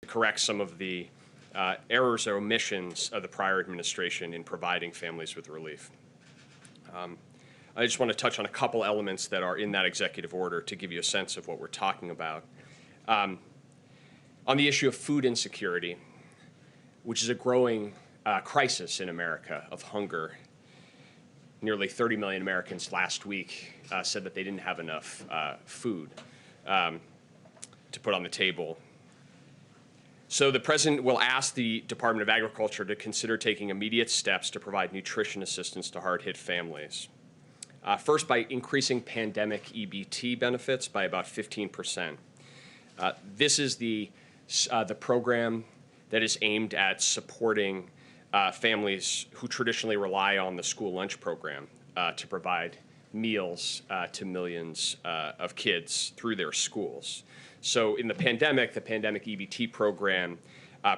to correct some of the errors or omissions of the prior administration in providing families with relief. I just want to touch on a couple elements that are in that executive order to give you a sense of what we're talking about. On the issue of food insecurity, which is a growing crisis in America of hunger. Nearly 30 million Americans last week said that they didn't have enough food to put on the table. So the President will ask the Department of Agriculture to consider taking immediate steps to provide nutrition assistance to hard-hit families. First, by increasing pandemic EBT benefits by about 15%. This is the program that is aimed at supporting families who traditionally rely on the school lunch program to provide meals to millions of kids through their schools. So in the pandemic EBT program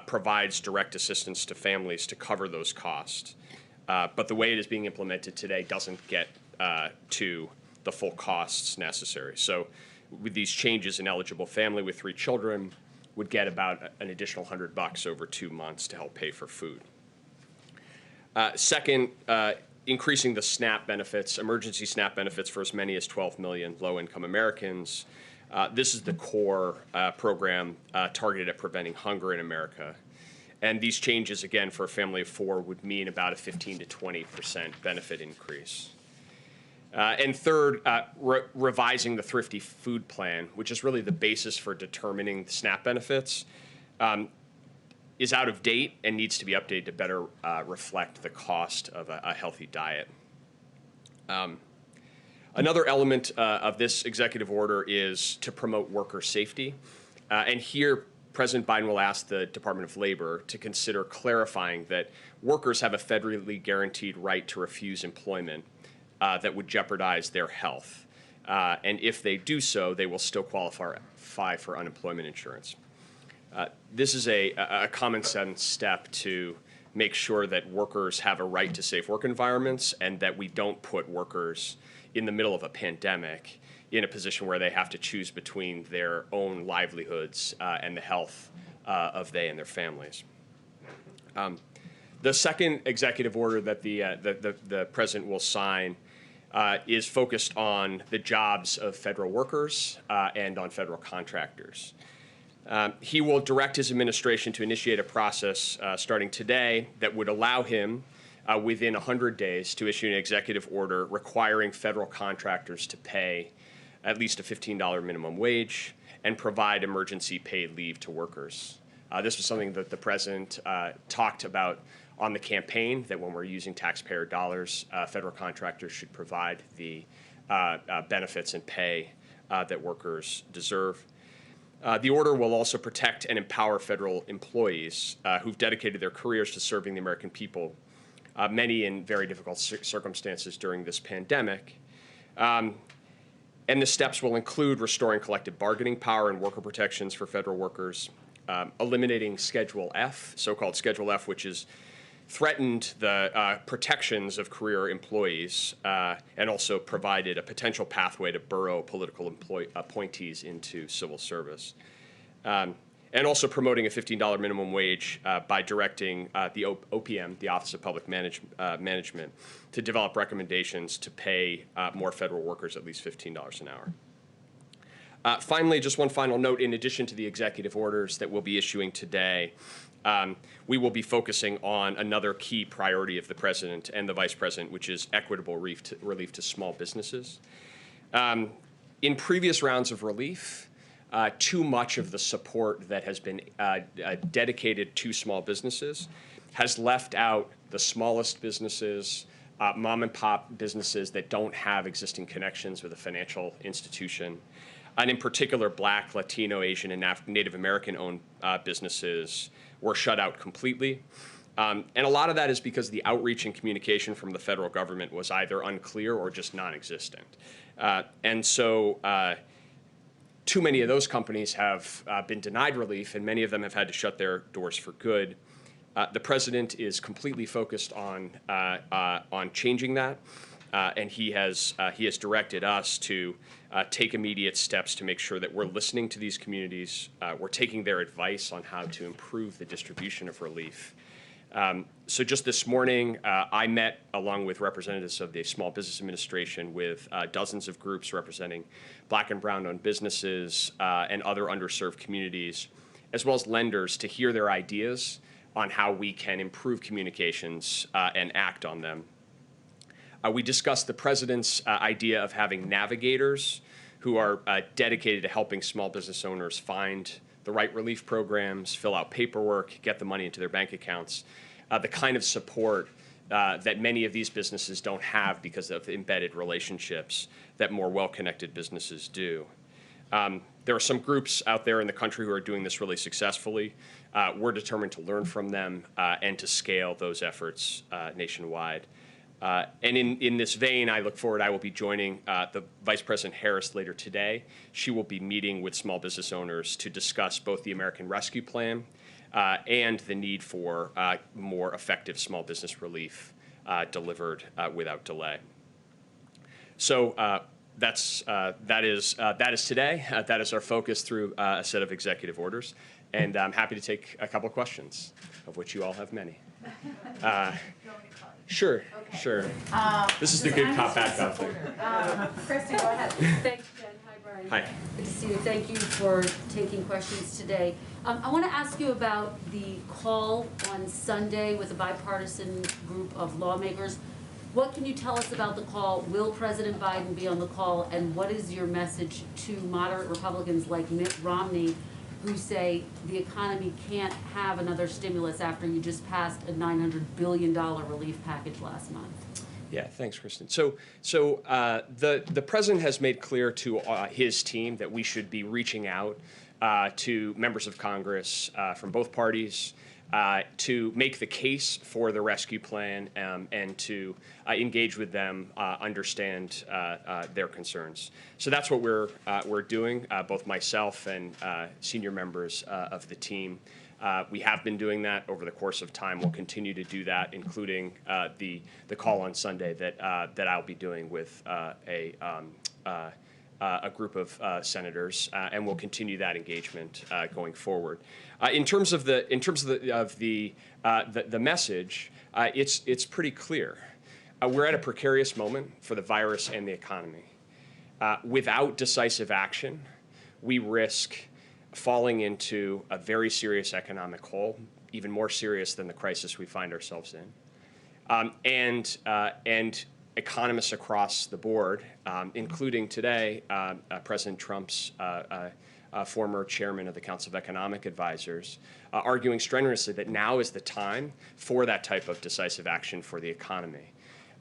provides direct assistance to families to cover those costs. But the way it is being implemented today doesn't get to the full costs necessary. So with these changes, an eligible family with 3 children would get about an additional $100 over 2 months to help pay for food. Second, increasing the SNAP benefits, emergency SNAP benefits for as many as 12 million low-income Americans. This is the core program targeted at preventing hunger in America. And these changes, again, for a family of 4 would mean about a 15 to 20% benefit increase. And third, revising the Thrifty Food Plan, which is really the basis for determining the SNAP benefits, is out of date and needs to be updated to better reflect the cost of a healthy diet. Another element of this executive order is to promote worker safety. And here, President Biden will ask the Department of Labor to consider clarifying that workers have a federally guaranteed right to refuse employment that would jeopardize their health. And if they do so, they will still qualify for unemployment insurance. This is a common sense step to make sure that workers have a right to safe work environments and that we don't put workers in the middle of a pandemic in a position where they have to choose between their own livelihoods and the health of they and their families. The second executive order that the President will sign is focused on the jobs of federal workers and on federal contractors. He will direct his administration to initiate a process starting today that would allow him within 100 days to issue an executive order requiring federal contractors to pay at least a $15 minimum wage and provide emergency paid leave to workers. This was something that the President talked about on the campaign, that when we're using taxpayer dollars, federal contractors should provide the benefits and pay that workers deserve. The order will also protect and empower federal employees who've dedicated their careers to serving the American people, many in very difficult circumstances during this pandemic. And the steps will include restoring collective bargaining power and worker protections for federal workers, eliminating Schedule F, so-called Schedule F, which is threatened the protections of career employees and also provided a potential pathway to burrow political appointees into civil service. And also promoting a $15 minimum wage by directing the OPM, the Office of Public Management, to develop recommendations to pay more federal workers at least $15 an hour. Finally, just one final note, in addition to the executive orders that we'll be issuing today, we will be focusing on another key priority of the President and the Vice President, which is equitable relief to small businesses. In previous rounds of relief, too much of the support that has been dedicated to small businesses has left out the smallest businesses, mom and pop businesses that don't have existing connections with a financial institution, and in particular Black, Latino, Asian, and Native American-owned businesses were shut out completely. And a lot of that is because the outreach and communication from the federal government was either unclear or just non-existent. And so too many of those companies have been denied relief, and many of them have had to shut their doors for good. The President is completely focused on changing that. and he has directed us to take immediate steps to make sure that we're listening to these communities, we're taking their advice on how to improve the distribution of relief. So just this morning, I met, along with representatives of the Small Business Administration, with dozens of groups representing Black and brown-owned businesses and other underserved communities, as well as lenders, to hear their ideas on how we can improve communications and act on them. We discussed the president's idea of having navigators who are dedicated to helping small business owners find the right relief programs, fill out paperwork, get the money into their bank accounts, the kind of support that many of these businesses don't have because of embedded relationships that more well-connected businesses do. There are some groups out there in the country who are doing this really successfully. We're determined to learn from them and to scale those efforts nationwide. And in this vein, I look forward, I will be joining the Vice President Harris later today. She will be meeting with small business owners to discuss both the American Rescue Plan and the need for more effective small business relief delivered without delay. So that is today. That is our focus through a set of executive orders. And I'm happy to take a couple questions, of which you all have many. Sure, okay. Sure. This is the good cop, bad cop thing. Kristen, go ahead. Thanks, Jen. Hi, Brian. Hi. Good to see you. Thank you for taking questions today. I want to ask you about the call on Sunday with a bipartisan group of lawmakers. What can you tell us about the call? Will President Biden be on the call? And what is your message to moderate Republicans like Mitt Romney, who say the economy can't have another stimulus after you just passed a $900 billion relief package last month? Yeah, thanks, Kristen. So the president has made clear to his team that we should be reaching out to members of Congress from both parties to make the case for the rescue plan and to engage with them, understand their concerns. So that's what we're doing, both myself and senior members of the team. We have been doing that over the course of time. We'll continue to do that, including the call on Sunday that I'll be doing with a group of senators, and we'll continue that engagement going forward. In terms of the message, it's pretty clear. We're at a precarious moment for the virus and the economy. Without decisive action, we risk falling into a very serious economic hole, even more serious than the crisis we find ourselves in. And economists across the board, including today President Trump's former chairman of the Council of Economic Advisors, arguing strenuously that now is the time for that type of decisive action for the economy,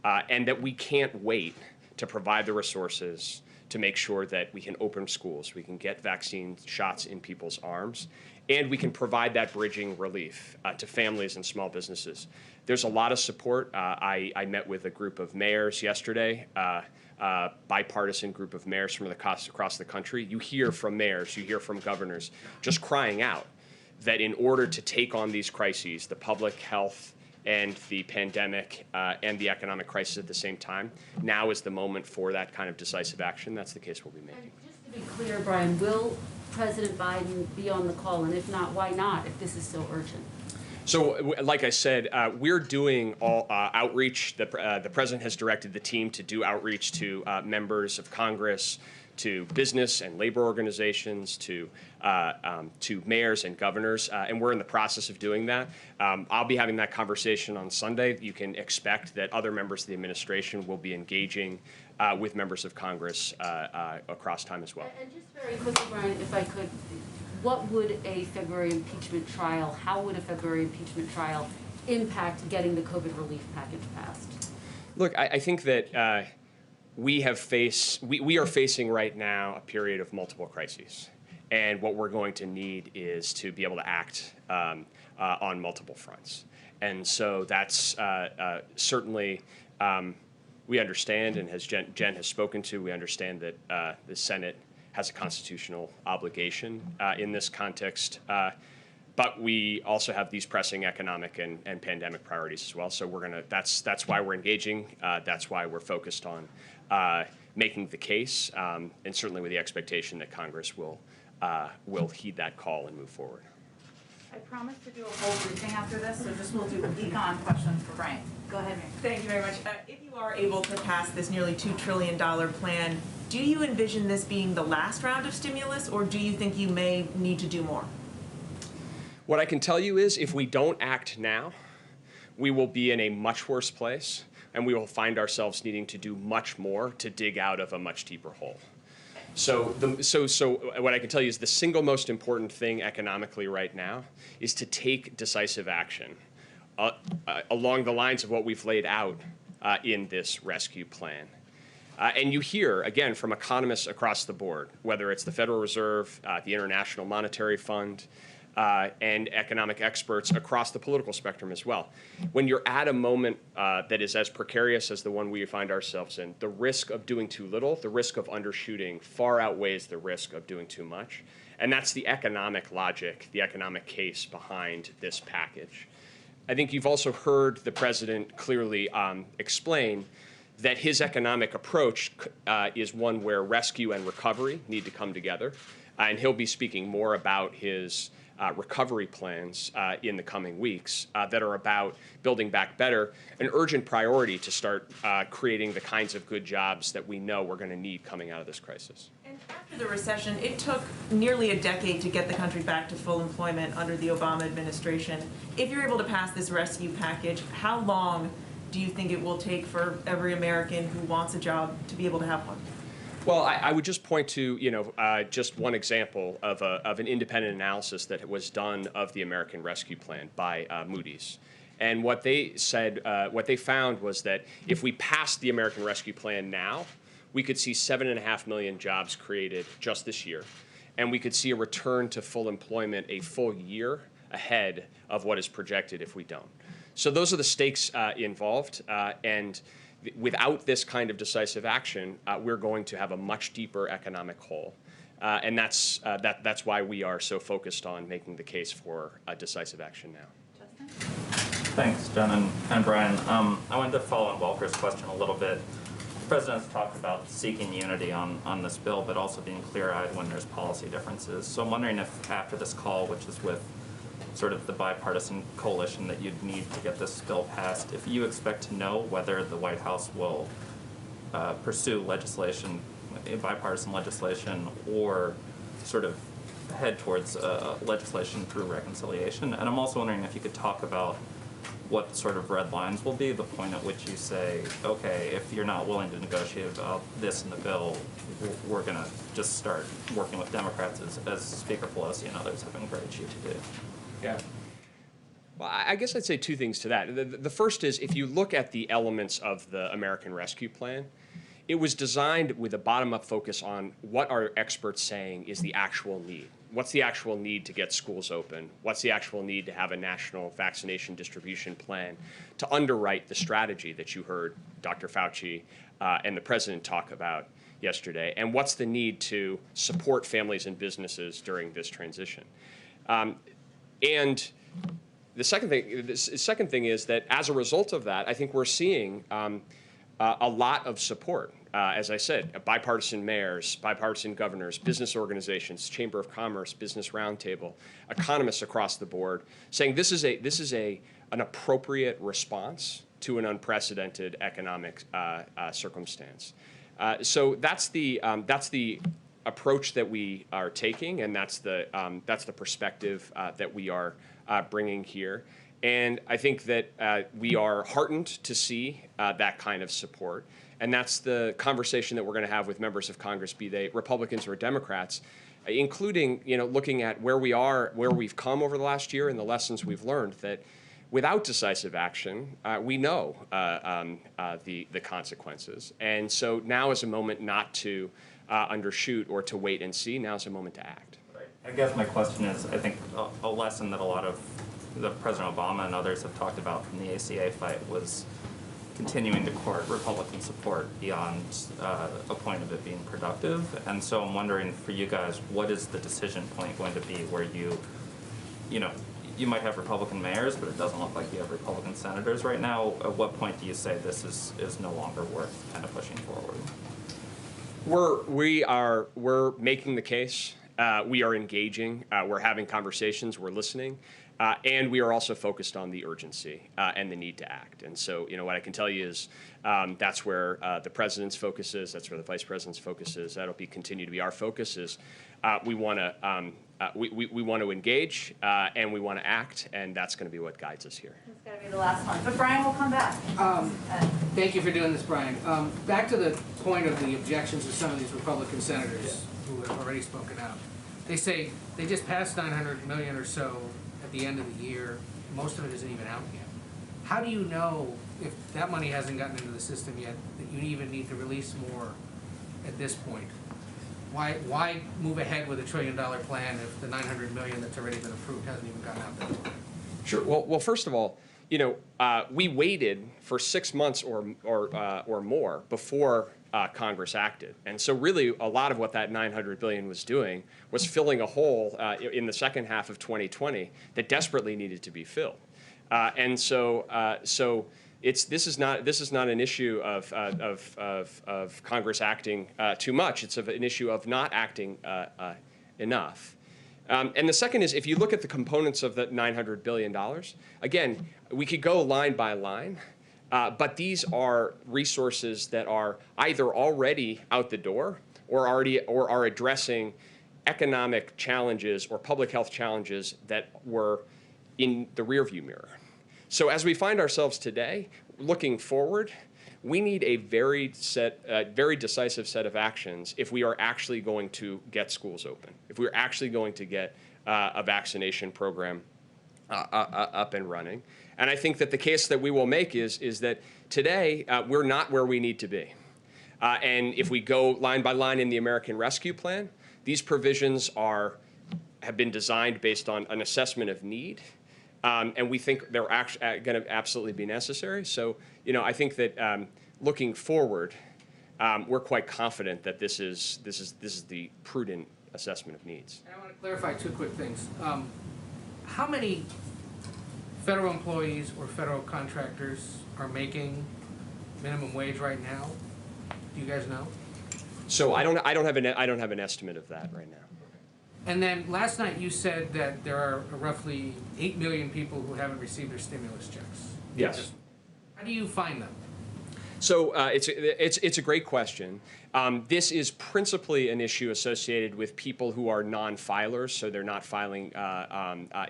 and that we can't wait to provide the resources to make sure that we can open schools, we can get vaccine shots in people's arms, and we can provide that bridging relief to families and small businesses. There's a lot of support. I met with a group of mayors yesterday, bipartisan group of mayors from across the country. You hear from mayors, you hear from governors just crying out that in order to take on these crises, the public health and the pandemic and the economic crisis at the same time, now is the moment for that kind of decisive action. That's the case we'll be making. And just to be clear, Brian, will President Biden be on the call? And if not, why not, if this is so urgent? So, like I said, we're doing all outreach. The president has directed the team to do outreach to members of Congress, to business and labor organizations, to mayors and governors, and we're in the process of doing that. I'll be having that conversation on Sunday. You can expect that other members of the administration will be engaging with members of Congress across time as well. And just very quickly, Brian, if I could, what would a February impeachment trial, how would a February impeachment trial impact getting the COVID relief package passed? Look, I think that we are facing right now a period of multiple crises. And what we're going to need is to be able to act on multiple fronts. And so that's certainly, we understand, and as Jen has spoken to, we understand that the Senate has a constitutional obligation in this context. but we also have these pressing economic and pandemic priorities as well. So that's why we're engaging. That's why we're focused on making the case, and certainly with the expectation that Congress will heed that call and move forward. I promised to do a whole briefing after this, so just we'll do econ questions for Brian. Go ahead, Mary. Thank you very much. If you are able to pass this nearly $2 trillion plan, do you envision this being the last round of stimulus, or do you think you may need to do more? What I can tell you is if we don't act now, we will be in a much worse place, and we will find ourselves needing to do much more to dig out of a much deeper hole. So what I can tell you is the single most important thing economically right now is to take decisive action along the lines of what we've laid out in this rescue plan. And you hear, again, from economists across the board, whether it's the Federal Reserve, the International Monetary Fund, and economic experts across the political spectrum as well. When you're at a moment that is as precarious as the one we find ourselves in, the risk of doing too little, the risk of undershooting far outweighs the risk of doing too much. And that's the economic logic, the economic case behind this package. I think you've also heard the president clearly explain that his economic approach is one where rescue and recovery need to come together. And he'll be speaking more about his recovery plans in the coming weeks that are about building back better, an urgent priority to start creating the kinds of good jobs that we know we're going to need coming out of this crisis. And after the recession, it took nearly a decade to get the country back to full employment under the Obama administration. If you're able to pass this rescue package, how long do you think it will take for every American who wants a job to be able to have one? Well, I would just point to, just one example of an independent analysis that was done of the American Rescue Plan by Moody's. And what they said, what they found was that if we passed the American Rescue Plan now, we could see 7.5 million jobs created just this year. And we could see a return to full employment a full year ahead of what is projected if we don't. So those are the stakes involved. And without this kind of decisive action, we're going to have a much deeper economic hole. And that's why we are so focused on making the case for decisive action now. Justin? Thanks, Jen and Brian. I wanted to follow on Walker's question a little bit. The President's talked about seeking unity on this bill, but also being clear-eyed when there's policy differences. So I'm wondering if after this call, which is with sort of the bipartisan coalition that you'd need to get this bill passed, if you expect to know whether the White House will pursue legislation, bipartisan legislation, or sort of head towards legislation through reconciliation. And I'm also wondering if you could talk about what sort of red lines will be, the point at which you say, okay, if you're not willing to negotiate about this in the bill, we're going to just start working with Democrats as Speaker Pelosi and others have encouraged you to do. Yeah. Well, I guess I'd say two things to that. The first is if you look at the elements of the American Rescue Plan, it was designed with a bottom-up focus on what are experts saying is the actual need. What's the actual need to get schools open? What's the actual need to have a national vaccination distribution plan to underwrite the strategy that you heard Dr. Fauci and the president talk about yesterday? And what's the need to support families and businesses during this transition? And the second thing is that as a result of that, I think we're seeing a lot of support. As I said, bipartisan mayors, bipartisan governors, business organizations, Chamber of Commerce, Business Roundtable, economists across the board saying this is an appropriate response to an unprecedented economic circumstance. So that's the approach that we are taking, and that's the perspective that we are bringing here. And I think that we are heartened to see that kind of support. And that's the conversation that we're going to have with members of Congress, be they Republicans or Democrats, including looking at where we are, where we've come over the last year, and the lessons we've learned. That without decisive action, we know the consequences. And so now is a moment not to undershoot or to wait and see. Now is a moment to act. Right. I guess my question is, I think a lesson that a lot of the President Obama and others have talked about from the ACA fight was continuing to court Republican support beyond a point of it being productive. And so I'm wondering for you guys, what is the decision point going to be where you you might have Republican mayors, but it doesn't look like you have Republican senators right now. At what point do you say this is no longer worth kind of pushing forward? We're making the case. We are engaging. We're having conversations. We're listening. And we are also focused on the urgency and the need to act. And so, what I can tell you is that's where the president's focus is. That's where the vice president's focus is. That'll continue to be our focus. Is we want to we want to engage and we want to act, and that's going to be what guides us here. It's going to be the last one, but Brian will come back. Thank you for doing this, Brian. Back to the point of the objections of some of these Republican senators who have already spoken out. They say they just passed $900 million or so at the end of the year. Most of it isn't even out yet. How do you know, if that money hasn't gotten into the system yet, that you even need to release more at this point? Why move ahead with a $1 trillion plan if the $900 million that's already been approved hasn't even gotten out there? Sure. Well, first of all, we waited for 6 months or more before Congress acted, and so really a lot of what that $900 billion was doing was filling a hole in the second half of 2020 that desperately needed to be filled, and so this is not an issue of Congress acting too much. It's an issue of not acting enough. And the second is, if you look at the components of the $900 billion, again, we could go line by line, but these are resources that are either already out the door or are addressing economic challenges or public health challenges that were in the rearview mirror. So as we find ourselves today, looking forward, we need a very decisive set of actions if we are actually going to get schools open, if we're actually going to get a vaccination program up and running. And I think that the case that we will make is that today we're not where we need to be. And if we go line by line in the American Rescue Plan, these provisions have been designed based on an assessment of need. And we think they're actually going to absolutely be necessary. So, I think that looking forward, we're quite confident that this is the prudent assessment of needs. And I want to clarify two quick things. How many federal employees or federal contractors are making minimum wage right now? Do you guys know? So I don't have an estimate of that right now. And then last night you said that there are roughly 8 million people who haven't received their stimulus checks. Yes. How do you find them? So it's a great question. This is principally an issue associated with people who are non-filers, so they're not filing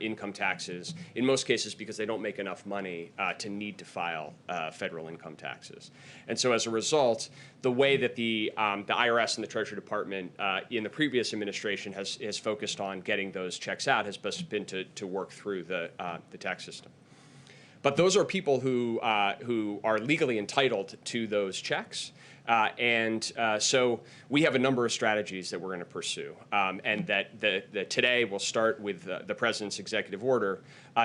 income taxes, in most cases because they don't make enough money to need to file federal income taxes. And so as a result, the way that the IRS and the Treasury Department in the previous administration has focused on getting those checks out has been to work through the tax system. But those are people who are legally entitled to those checks. So we have a number of strategies that we're going to pursue. And that today we'll start with the President's executive order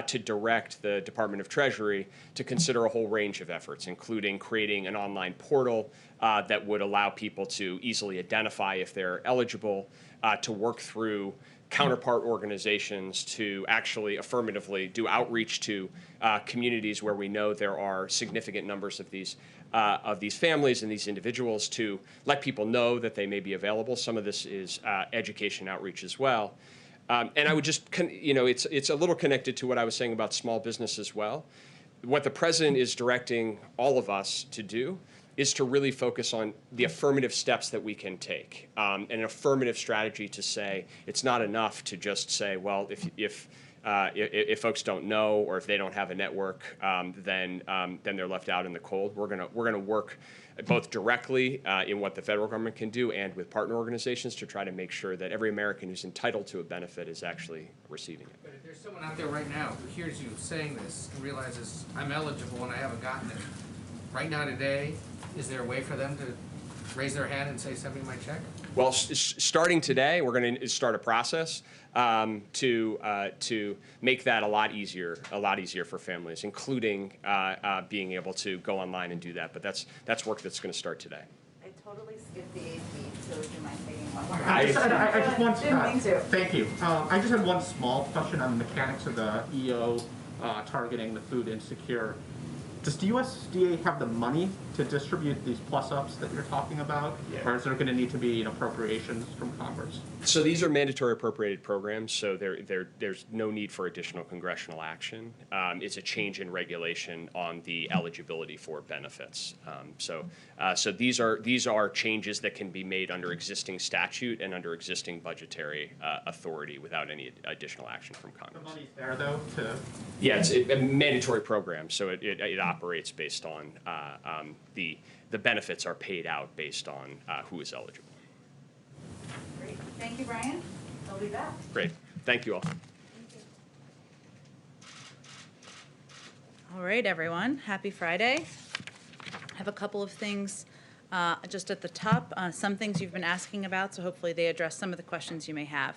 to direct the Department of Treasury to consider a whole range of efforts, including creating an online portal that would allow people to easily identify if they're eligible, to work through counterpart organizations to actually affirmatively do outreach to communities where we know there are significant numbers of these families and these individuals, to let people know that they may be available. Some of this is education outreach as well. And I would just, it's a little connected to what I was saying about small business as well. What the president is directing all of us to do is to really focus on the affirmative steps that we can take, and an affirmative strategy to say it's not enough to just say, well, if folks don't know or if they don't have a network, then they're left out in the cold. We're gonna work both directly in what the federal government can do and with partner organizations to try to make sure that every American who's entitled to a benefit is actually receiving it. But if there's someone out there right now who hears you saying this and realizes I'm eligible and I haven't gotten it, right now today, is there a way for them to raise their hand and say, send me my check? Well, starting today, we're going to start a process to make that a lot easier for families, including being able to go online and do that. But that's work that's going to start today. I totally skipped the AP, so would you mind taking one I just want Didn't mean to. thank you. I just had one small question on the mechanics of the EO targeting the food insecure. Does the USDA have the money to distribute these plus-ups that you're talking about? Yeah. Or is there going to need to be an appropriations from Congress? So these are mandatory appropriated programs, so there's no need for additional congressional action. It's a change in regulation on the eligibility for benefits. So these are changes that can be made under existing statute and under existing budgetary authority without any additional action from Congress. The money's there, though, to... Yeah, it's a mandatory program, so it operates based on the benefits are paid out based on who is eligible. Great. Thank you, Brian. I'll be back. Great. Thank you all. All right, everyone. Happy Friday. I have a couple of things just at the top, some things you've been asking about, so hopefully they address some of the questions you may have.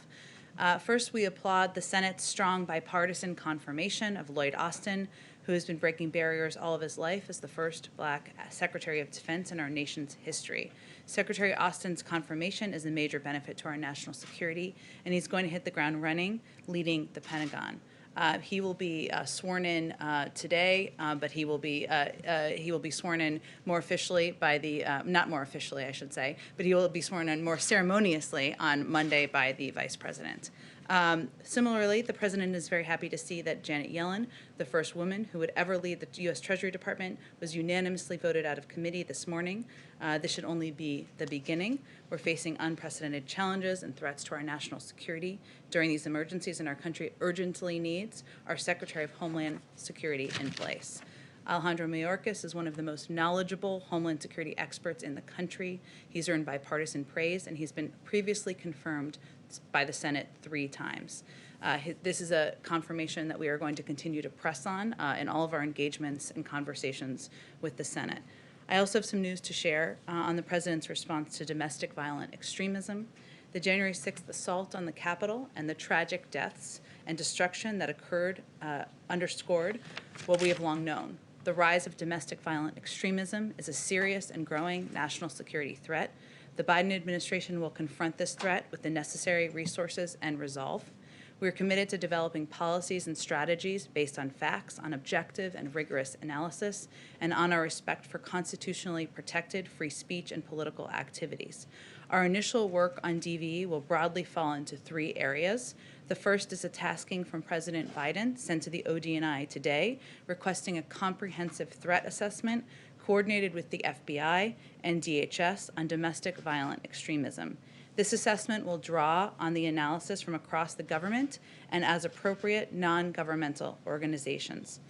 First, we applaud the Senate's strong bipartisan confirmation of Lloyd Austin, who has been breaking barriers all of his life as the first Black Secretary of Defense in our nation's history. Secretary Austin's confirmation is a major benefit to our national security, and he's going to hit the ground running, leading the Pentagon. He will be sworn in today, but he will be sworn in more officially by the not more officially, I should say, but he will be sworn in more ceremoniously on Monday by the Vice President. Similarly, the President is very happy to see that Janet Yellen, the first woman who would ever lead the U.S. Treasury Department, was unanimously voted out of committee this morning. This should only be the beginning. We're facing unprecedented challenges and threats to our national security during these emergencies, and our country urgently needs our Secretary of Homeland Security in place. Alejandro Mayorkas is one of the most knowledgeable Homeland Security experts in the country. He's earned bipartisan praise, and he's been previously confirmed by the Senate 3 times. This is a confirmation that we are going to continue to press on in all of our engagements and conversations with the Senate. I also have some news to share on the President's response to domestic violent extremism. The January 6th assault on the Capitol and the tragic deaths and destruction that occurred underscored what we have long known. The rise of domestic violent extremism is a serious and growing national security threat. The Biden administration will confront this threat with the necessary resources and resolve. We are committed to developing policies and strategies based on facts, on objective and rigorous analysis, and on our respect for constitutionally protected free speech and political activities. Our initial work on DVE will broadly fall into 3 areas. The first is a tasking from President Biden sent to the ODNI today, requesting a comprehensive threat assessment coordinated with the FBI and DHS on domestic violent extremism. This assessment will draw on the analysis from across the government and, as appropriate, non-governmental organizations.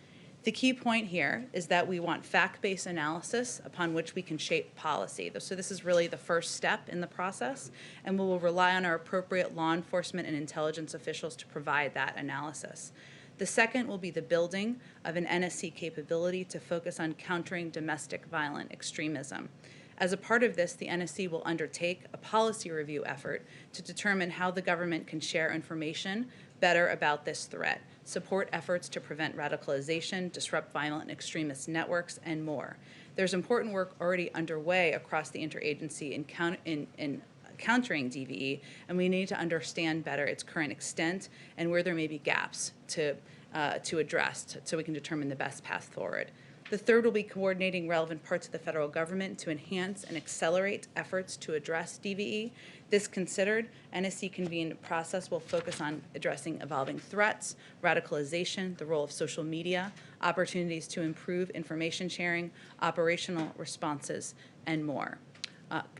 The key point here is that we want fact-based analysis upon which we can shape policy. So this is really the first step in the process, and we will rely on our appropriate law enforcement and intelligence officials to provide that analysis. The second will be the building of an NSC capability to focus on countering domestic violent extremism. As a part of this, the NSC will undertake a policy review effort to determine how the government can share information better about this threat, support efforts to prevent radicalization, disrupt violent extremist networks, and more. There's important work already underway across the interagency in countering DVE, and we need to understand better its current extent and where there may be gaps to address so we can determine the best path forward. The third will be coordinating relevant parts of the federal government to enhance and accelerate efforts to address DVE. This considered, NSC-convened process will focus on addressing evolving threats, radicalization, the role of social media, opportunities to improve information sharing, operational responses, and more.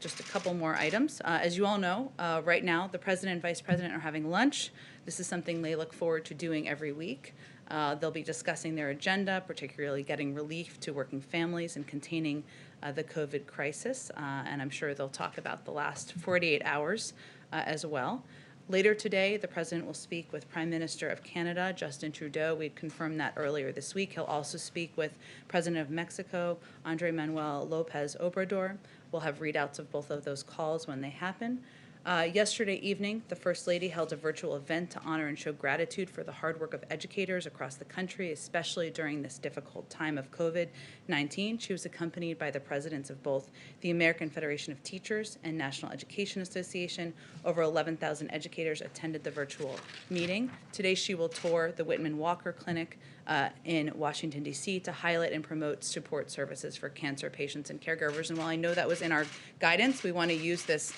Just a couple more items. As you all know, right now, the President and Vice President are having lunch. This is something they look forward to doing every week. They'll be discussing their agenda, particularly getting relief to working families and containing the COVID crisis, and I'm sure they'll talk about the last 48 hours as well. Later today, the President will speak with Prime Minister of Canada, Justin Trudeau. We confirmed that earlier this week. He'll also speak with President of Mexico, Andrés Manuel López Obrador. We'll have readouts of both of those calls when they happen. Yesterday evening, the First Lady held a virtual event to honor and show gratitude for the hard work of educators across the country, especially during this difficult time of COVID-19. She was accompanied by the presidents of both the American Federation of Teachers and National Education Association. Over 11,000 educators attended the virtual meeting. Today, she will tour the Whitman Walker Clinic in Washington, D.C. to highlight and promote support services for cancer patients and caregivers. And while I know that was in our guidance, we want to use this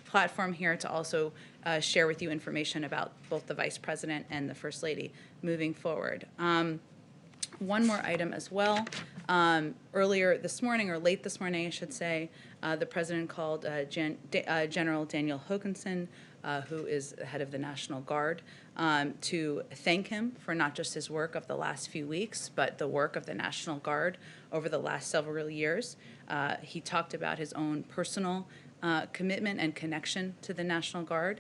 platform here to also share with you information about both the Vice President and the First Lady moving forward. One more item as well. Earlier this morning, or late this morning, I should say, the President called General Daniel Hokanson, who is the head of the National Guard, to thank him for not just his work of the last few weeks, but the work of the National Guard over the last several years. He talked about his own personal commitment and connection to the National Guard,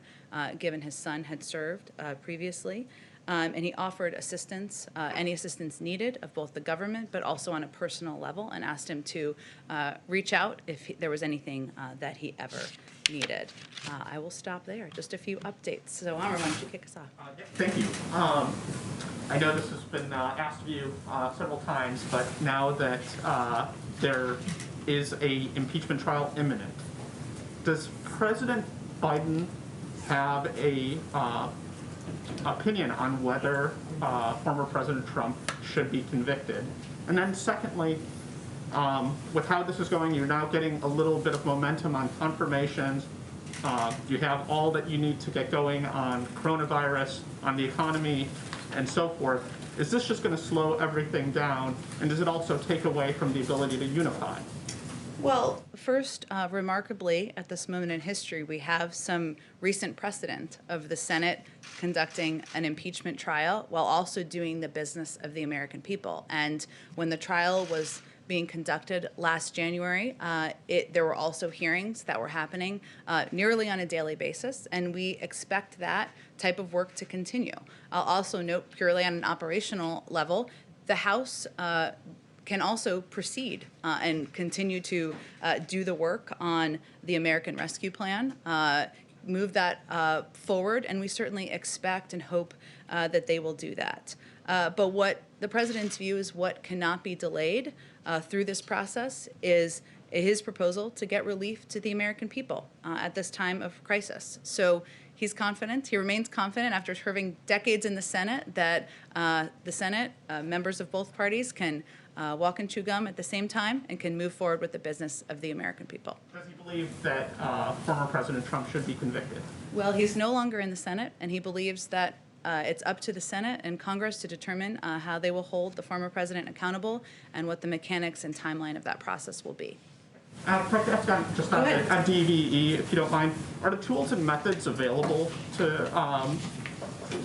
given his son had served previously. And he offered assistance, any assistance needed of both the government, but also on a personal level, and asked him to reach out if there was anything that he ever needed. I will stop there. Just a few updates. So, Amar, why don't you kick us off? Thank you. I know this has been asked of you several times, but now that there is a impeachment trial imminent, does President Biden have a opinion on whether former President Trump should be convicted? And then secondly, with how this is going, you're now getting a little bit of momentum on confirmations. You have all that you need to get going on coronavirus, on the economy, and so forth. Is this just going to slow everything down? And does it also take away from the ability to unify? Well, first, remarkably, at this moment in history, we have some recent precedent of the Senate conducting an impeachment trial while also doing the business of the American people. And when the trial was being conducted last January, there were also hearings that were happening nearly on a daily basis, and we expect that type of work to continue. I'll also note, purely on an operational level, the House can also proceed and continue to do the work on the American Rescue Plan, move that forward, and we certainly expect and hope that they will do that. But what the President's view is what cannot be delayed through this process is his proposal to get relief to the American people at this time of crisis. So he's confident, he remains confident after serving decades in the Senate that the Senate, members of both parties can walk and chew gum at the same time and can move forward with the business of the American people. Does he believe that former President Trump should be convicted? Well, he's no longer in the Senate, and he believes that it's up to the Senate and Congress to determine how they will hold the former president accountable and what the mechanics and timeline of that process will be. Just on DVE, if you don't mind, are the tools and methods available to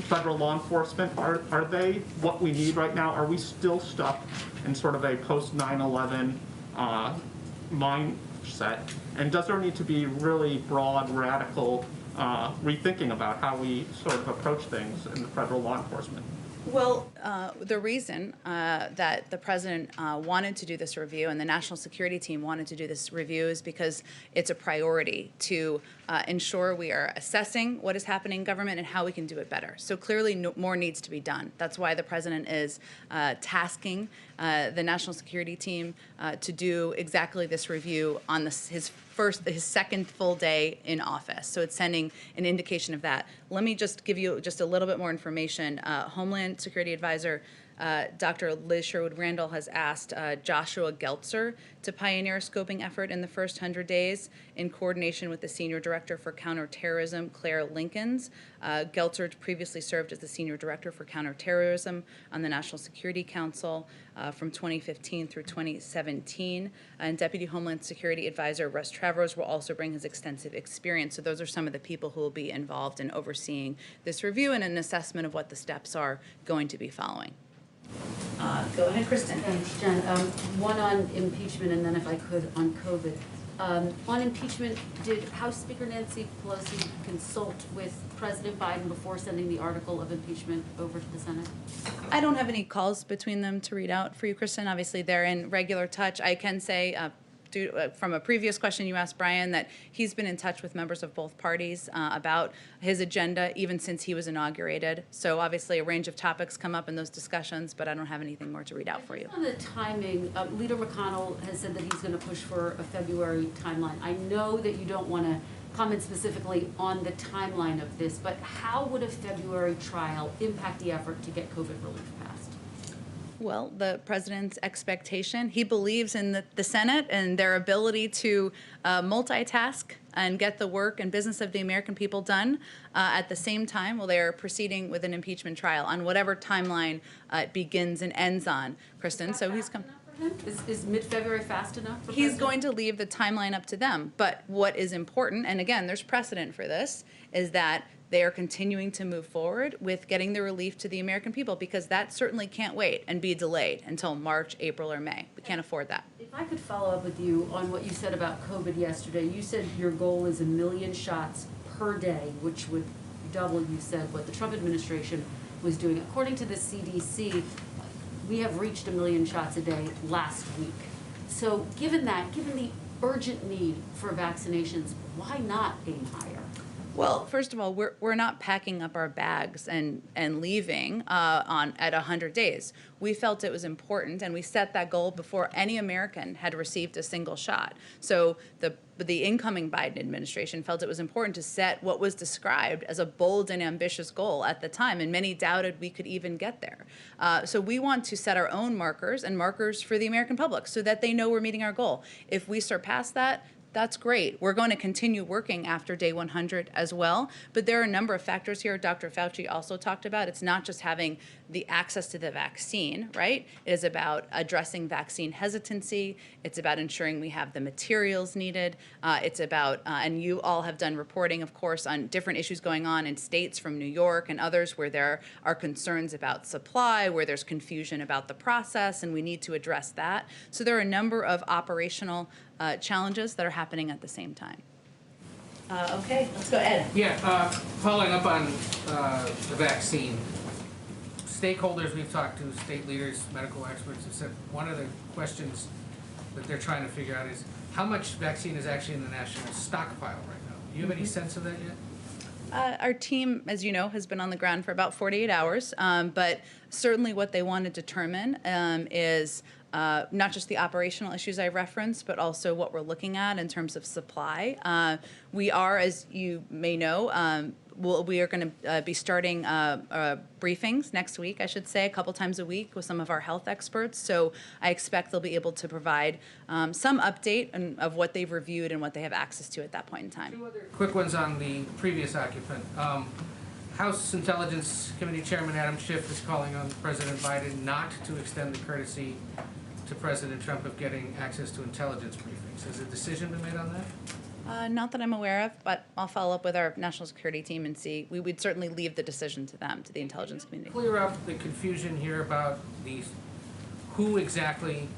federal law enforcement? Are they what we need right now? Are we still stuck in sort of a post-9/11 mindset? And does there need to be really broad, radical rethinking about how we sort of approach things in the federal law enforcement? Well, the reason that the president wanted to do this review and the national security team wanted to do this review is because it's a priority to ensure we are assessing what is happening in government and how we can do it better. So clearly more needs to be done. That's why the president is tasking the national security team to do exactly this review on his second full day in office. So it's sending an indication of that. Let me just give you just a little bit more information. Homeland Security Advisor Dr. Liz Sherwood-Randall has asked Joshua Geltzer to pioneer a scoping effort in the first 100 days in coordination with the Senior Director for Counterterrorism, Claire Linkins. Geltzer previously served as the Senior Director for Counterterrorism on the National Security Council from 2015 through 2017. And Deputy Homeland Security Advisor Russ Travers will also bring his extensive experience. So those are some of the people who will be involved in overseeing this review and an assessment of what the steps are going to be following. Go ahead, Kristen. Thanks, Jen. One on impeachment, and then if I could, on COVID. On impeachment, did House Speaker Nancy Pelosi consult with President Biden before sending the article of impeachment over to the Senate? I don't have any calls between them to read out for you, Kristen. Obviously, they're in regular touch. I can say from a previous question you asked Brian, that he's been in touch with members of both parties about his agenda even since he was inaugurated. So obviously a range of topics come up in those discussions, but I don't have anything more to read out for you. On the timing, Leader McConnell has said that he's going to push for a February timeline. I know that you don't want to comment specifically on the timeline of this, but how would a February trial impact the effort to get COVID relief passed? Well, the president's expectation, he believes in the Senate and their ability to multitask and get the work and business of the American people done at the same time while they are proceeding with an impeachment trial on whatever timeline it begins and ends on, Kristen. So he's come. Is mid-February fast enough for He's President? going to leave the timeline up to them. But what is important, and again, there's precedent for this, is that they are continuing to move forward with getting the relief to the American people, because that certainly can't wait and be delayed until March, April, or May. We can't afford that. If I could follow up with you on what you said about COVID yesterday. You said your goal is 1 million shots per day, which would double, you said, what the Trump administration was doing. According to the CDC, we have reached 1 million shots a day last week. So given that, given the urgent need for vaccinations, why not aim higher? Well, first of all, we're not packing up our bags and leaving at 100 days. We felt it was important, and we set that goal before any American had received a single shot. So the incoming Biden administration felt it was important to set what was described as a bold and ambitious goal at the time, and many doubted we could even get there. So we want to set our own markers and markers for the American public so that they know we're meeting our goal. If we surpass that, that's great. We're going to continue working after day 100 as well. But there are a number of factors here Dr. Fauci also talked about. It's not just having the access to the vaccine, right? It is about addressing vaccine hesitancy. It's about ensuring we have the materials needed. It's about, and you all have done reporting, of course, on different issues going on in states from New York and others where there are concerns about supply, where there's confusion about the process, and we need to address that. So there are a number of operational challenges that are happening at the same time. Okay, let's go, Ed. Yeah, following up on the vaccine, stakeholders we've talked to, state leaders, medical experts, have said one of the questions that they're trying to figure out is how much vaccine is actually in the national stockpile right now. Do you have any sense of that yet? Our team, as you know, has been on the ground for about 48 hours, but certainly what they want to determine is not just the operational issues I referenced, but also what we're looking at in terms of supply. We are, as you may know, we are going to be starting briefings next week, I should say, a couple times a week with some of our health experts. So I expect they'll be able to provide some update of what they've reviewed and what they have access to at that point in time. Two other quick ones on the previous occupant. House Intelligence Committee Chairman Adam Schiff is calling on President Biden not to extend the courtesy to President Trump of getting access to intelligence briefings. Has a decision been made on that? Not that I'm aware of, but I'll follow up with our national security team and see. We would certainly leave the decision to them, to the intelligence community. Clear up the confusion here about who exactly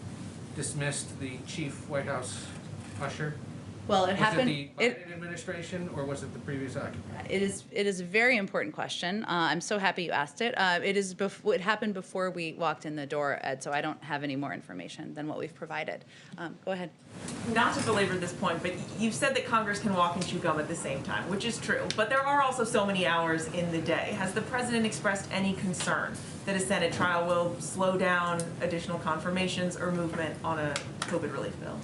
dismissed the chief White House usher? Well, it happened. Was it the Biden administration or was it the previous occupant? It is a very important question. I'm so happy you asked it. It happened before we walked in the door, Ed, so I don't have any more information than what we've provided. Go ahead. Not to belabor this point, but you've said that Congress can walk and chew gum at the same time, which is true. But there are also so many hours in the day. Has the president expressed any concern that a Senate trial will slow down additional confirmations or movement on a COVID relief bill?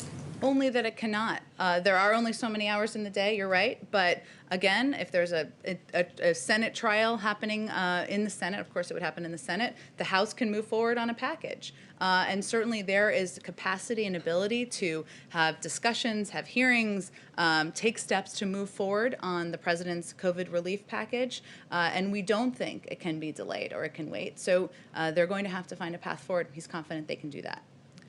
Only that it cannot. There are only so many hours in the day, you're right. But again, if there's a Senate trial happening in the Senate, of course it would happen in the Senate, the House can move forward on a package. And certainly there is capacity and ability to have discussions, have hearings, take steps to move forward on the president's COVID relief package. And we don't think it can be delayed or it can wait. So they're going to have to find a path forward. He's confident they can do that.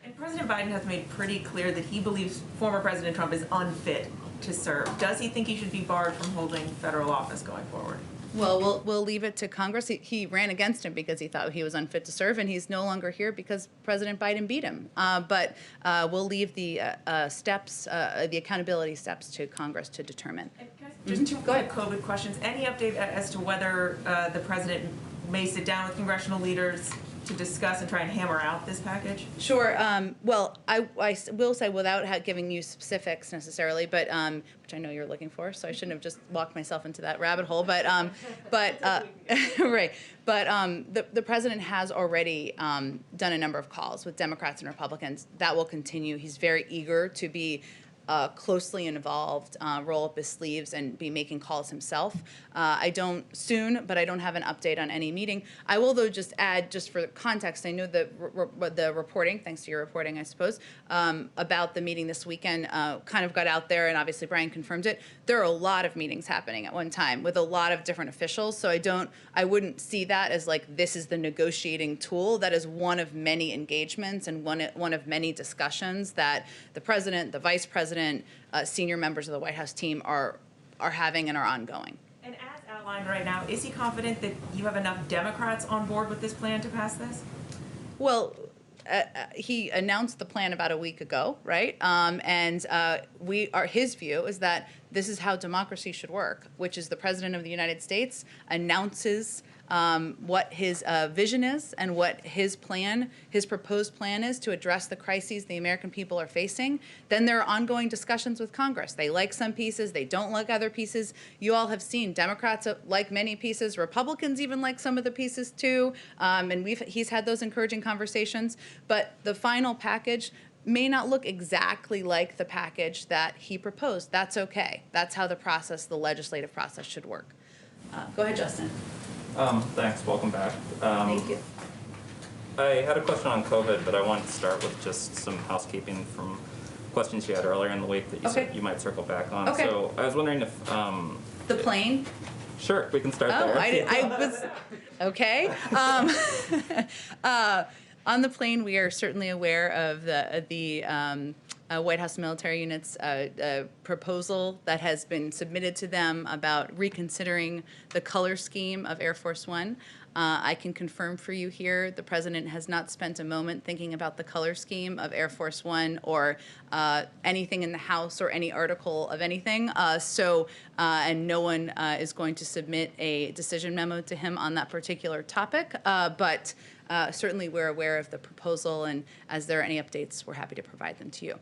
And President Biden has made pretty clear that he believes former President Trump is unfit to serve. Does he think he should be barred from holding federal office going forward? Well, we'll leave it to Congress. He ran against him because he thought he was unfit to serve, and he's no longer here because President Biden beat him. But we'll leave the steps, the accountability steps to Congress to determine. Just two quick COVID questions. Any update as to whether the president may sit down with congressional leaders to discuss and try and hammer out this package? Sure. Well, I will say without giving you specifics necessarily, but which I know you're looking for, so I shouldn't have just walked myself into that rabbit hole. But right. But the president has already done a number of calls with Democrats and Republicans. That will continue. He's very eager to be closely involved, roll up his sleeves and be making calls himself. I don't soon, but I don't have an update on any meeting. I will, though, just add, just for context, I know the reporting, thanks to your reporting, I suppose, about the meeting this weekend kind of got out there, and obviously Brian confirmed it. There are a lot of meetings happening at one time with a lot of different officials, so I wouldn't see that as like this is the negotiating tool. That is one of many engagements and one of many discussions that the president, the vice president, senior members of the White House team are having and are ongoing. And as outlined right now, is he confident that you have enough Democrats on board with this plan to pass this? Well, he announced the plan about a week ago, right? His view is that this is how democracy should work, which is the president of the United States announces what his vision is and what his proposed plan is to address the crises the American people are facing. Then there are ongoing discussions with Congress. They like some pieces, they don't like other pieces. You all have seen Democrats like many pieces, Republicans even like some of the pieces too, and he's had those encouraging conversations. But the final package may not look exactly like the package that he proposed. That's okay. That's how the legislative process should work. Go ahead, Justin. Thanks, welcome back. Thank you. I had a question on COVID, but I wanted to start with just some housekeeping from questions you had earlier in the week that you said you might circle back on. Okay. So I was wondering if... The plane? Sure, we can start there. I was, okay. On the plane, we are certainly aware of the White House military unit's proposal that has been submitted to them about reconsidering the color scheme of Air Force One. I can confirm for you here, the president has not spent a moment thinking about the color scheme of Air Force One or anything in the House or any article of anything. And no one is going to submit a decision memo to him on that particular topic. But certainly we're aware of the proposal, and as there are any updates, we're happy to provide them to you.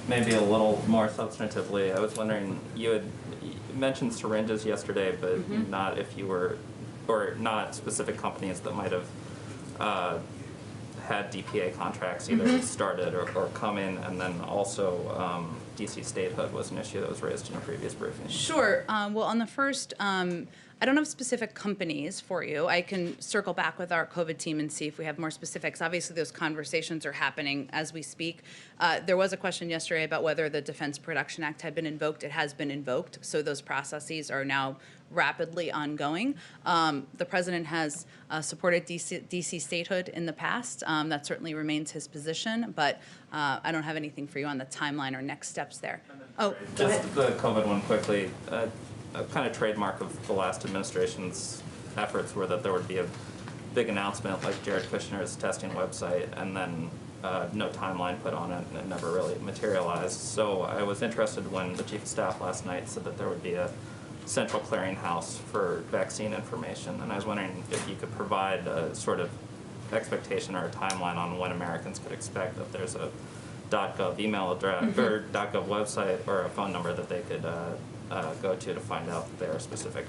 Maybe a little more substantively, I was wondering, you mentioned syringes yesterday, but not if you were, or not specific companies that might have had DPA contracts either started or come in, and then also DC statehood was an issue that was raised in a previous briefing. Sure. Well, on the first, I don't have specific companies for you. I can circle back with our COVID team and see if we have more specifics. Obviously, those conversations are happening as we speak. There was a question yesterday about whether the Defense Production Act had been invoked. It has been invoked, so those processes are now rapidly ongoing. The president has supported DC statehood in the past. That certainly remains his position, but I don't have anything for you on the timeline or next steps there. Oh, go ahead. Just the COVID one quickly. A kind of trademark of the last administration's efforts were that there would be a big announcement like Jared Kushner's testing website, and then no timeline put on it, and it never really materialized. So I was interested when the chief of staff last night said that there would be a central clearinghouse for vaccine information, and I was wondering if you could provide a sort of expectation or a timeline on when Americans could expect that there's a .gov email address or .gov website or a phone number that they could go to find out their specific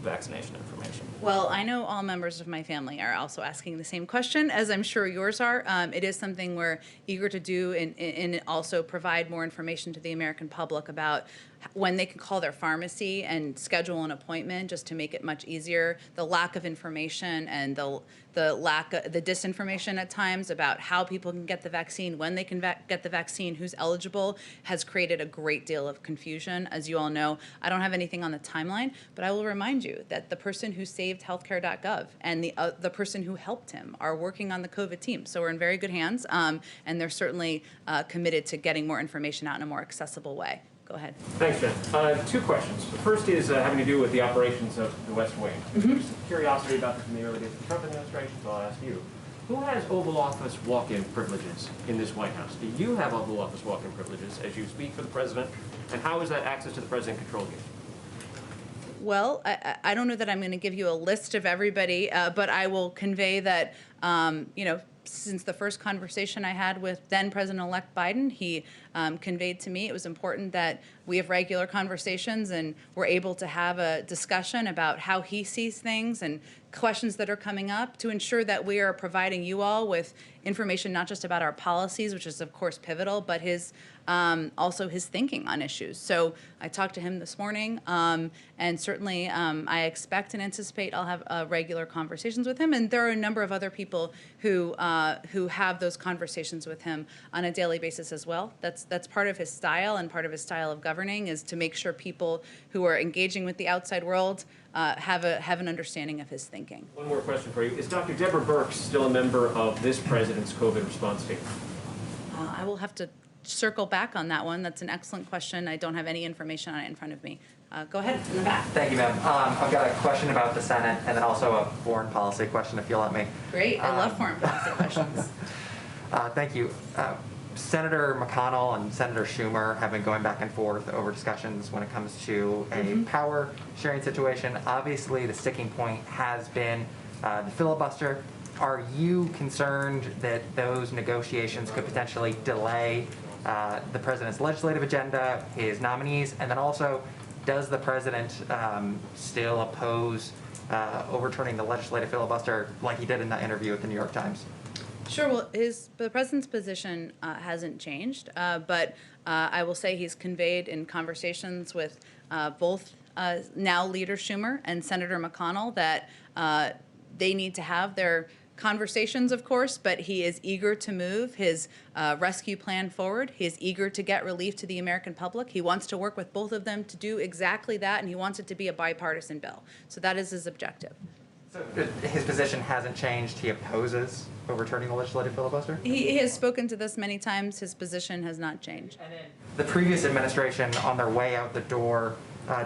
vaccination information. Well, I know all members of my family are also asking the same question, as I'm sure yours are. It is something we're eager to do and also provide more information to the American public about when they can call their pharmacy and schedule an appointment, just to make it much easier. The lack of information and the disinformation at times about how people can get the vaccine, when they can get the vaccine, who's eligible, has created a great deal of confusion. As you all know, I don't have anything on the timeline, but I will remind you that the person who saved healthcare.gov and the person who helped him are working on the COVID team. So we're in very good hands, and they're certainly committed to getting more information out in a more accessible way. Go ahead. Thanks, Jen. Two questions. The first is having to do with the operations of the West Wing. There's some curiosity about this from the early days of the Trump administration, so I'll ask you. Who has Oval Office walk-in privileges in this White House? Do you have Oval Office walk-in privileges as you speak for the president? And how is that access to the president controlled here? Well, I don't know that I'm going to give you a list of everybody, but I will convey that, since the first conversation I had with then President-elect Biden, he conveyed to me it was important that we have regular conversations and we're able to have a discussion about how he sees things and questions that are coming up to ensure that we are providing you all with information not just about our policies, which is of course pivotal, but his also his thinking on issues. So I talked to him this morning, and certainly I expect and anticipate I'll have regular conversations with him. And there are a number of other people who have those conversations with him on a daily basis as well. That's part of his style, and part of his style of governing is to make sure people who are engaging with the outside world have an understanding of his thinking. One more question for you. Is Dr. Deborah Birx still a member of this president's COVID response team? I will have to circle back on that one. That's an excellent question. I don't have any information on it in front of me. Go ahead, in the back. Thank you, ma'am. I've got a question about the Senate and then also a foreign policy question, if you'll let me. Great. I love foreign policy questions. Thank you. Senator McConnell and Senator Schumer have been going back and forth over discussions when it comes to a power sharing situation. Obviously, the sticking point has been the filibuster. Are you concerned that those negotiations could potentially delay the president's legislative agenda, his nominees, and then also, does the president still oppose overturning the legislative filibuster like he did in that interview with the New York Times? Sure. Well, the president's position hasn't changed, but I will say he's conveyed in conversations with both now Leader Schumer and Senator McConnell that they need to have their conversations, of course, but he is eager to move his rescue plan forward. He is eager to get relief to the American public. He wants to work with both of them to do exactly that, and he wants it to be a bipartisan bill. So that is his objective. So his position hasn't changed. He opposes overturning the legislative filibuster? He has spoken to this many times. His position has not changed. And then the previous administration, on their way out the door,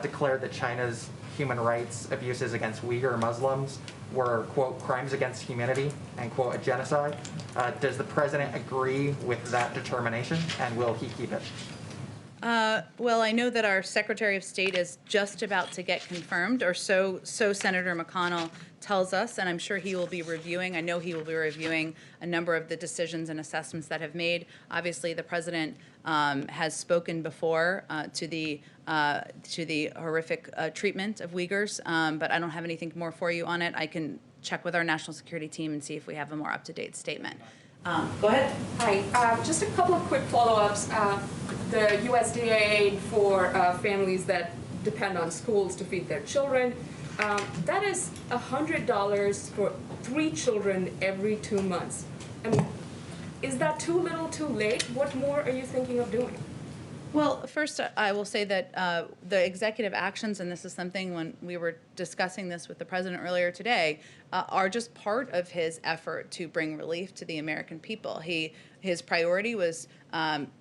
declared that China's human rights abuses against Uyghur Muslims were, quote, crimes against humanity, and, quote, a genocide. Does the president agree with that determination, and will he keep it? Well, I know that our Secretary of State is just about to get confirmed, or so Senator McConnell tells us, and I'm sure he will be reviewing. I know he will be reviewing a number of the decisions and assessments that have made. Obviously, the president has spoken before to the horrific treatment of Uyghurs, but I don't have anything more for you on it. I can check with our national security team and see if we have a more up-to-date statement. Go ahead. Hi, just a couple of quick follow-ups. The USDA aid for families that depend on schools to feed their children, that is $100 for 3 children every 2 months. I mean, is that too little, too late? What more are you thinking of doing? Well, first, I will say that the executive actions, and this is something when we were discussing this with the president earlier today, are just part of his effort to bring relief to the American people. His priority was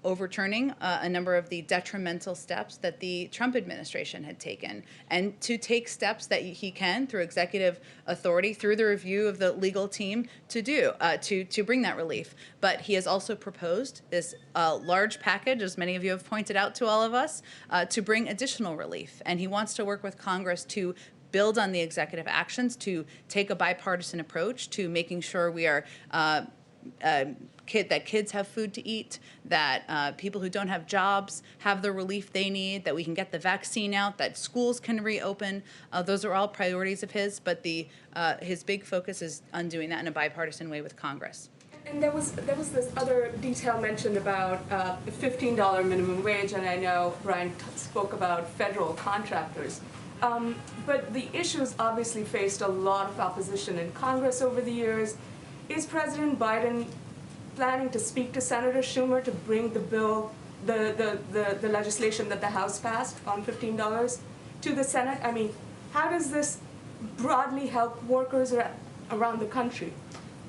overturning a number of the detrimental steps that the Trump administration had taken, and to take steps that he can, through executive authority, through the review of the legal team, to bring that relief. But he has also proposed this large package, as many of you have pointed out to all of us, to bring additional relief. And he wants to work with Congress to build on the executive actions, to take a bipartisan approach to making sure we are that kids have food to eat, that people who don't have jobs have the relief they need, that we can get the vaccine out, that schools can reopen. Those are all priorities of his, but his big focus is on doing that in a bipartisan way with Congress. And there was this other detail mentioned about the $15 minimum wage, and I know Brian spoke about federal contractors. But the issue's obviously faced a lot of opposition in Congress over the years. Is President Biden planning to speak to Senator Schumer to bring the bill, the legislation that the House passed on $15 to the Senate? I mean, how does this broadly help workers around the country?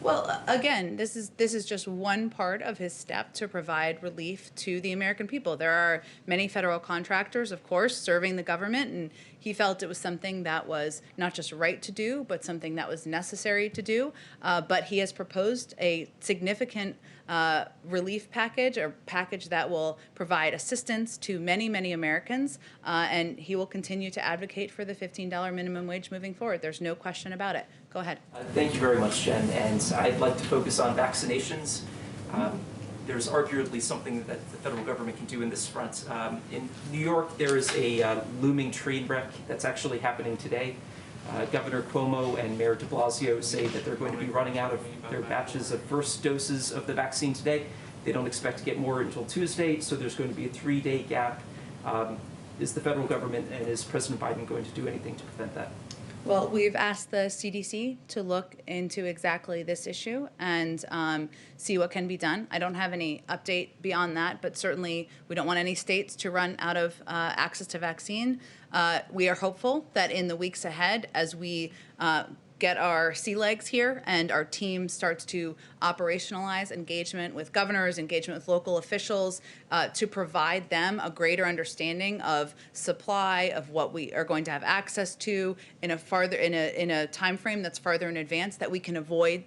Well, again, this is just one part of his step to provide relief to the American people. There are many federal contractors, of course, serving the government, and he felt it was something that was not just right to do, but something that was necessary to do. But he has proposed a significant relief package, a package that will provide assistance to many, many Americans, and he will continue to advocate for the $15 minimum wage moving forward. There's no question about it. Go ahead. Thank you very much, Jen, and I'd like to focus on vaccinations. There's arguably something that the federal government can do in this front. In New York, there is a looming train wreck that's actually happening today. Governor Cuomo and Mayor de Blasio say that they're going to be running out of their batches of first doses of the vaccine today. They don't expect to get more until Tuesday, so there's going to be a 3-day gap. Is the federal government and is President Biden going to do anything to prevent that? Well, we've asked the CDC to look into exactly this issue and see what can be done. I don't have any update beyond that, but certainly we don't want any states to run out of access to vaccine. We are hopeful that in the weeks ahead, as we get our sea legs here and our team starts to operationalize engagement with governors, engagement with local officials, to provide them a greater understanding of supply, of what we are going to have access to in a time frame that's farther in advance, that we can avoid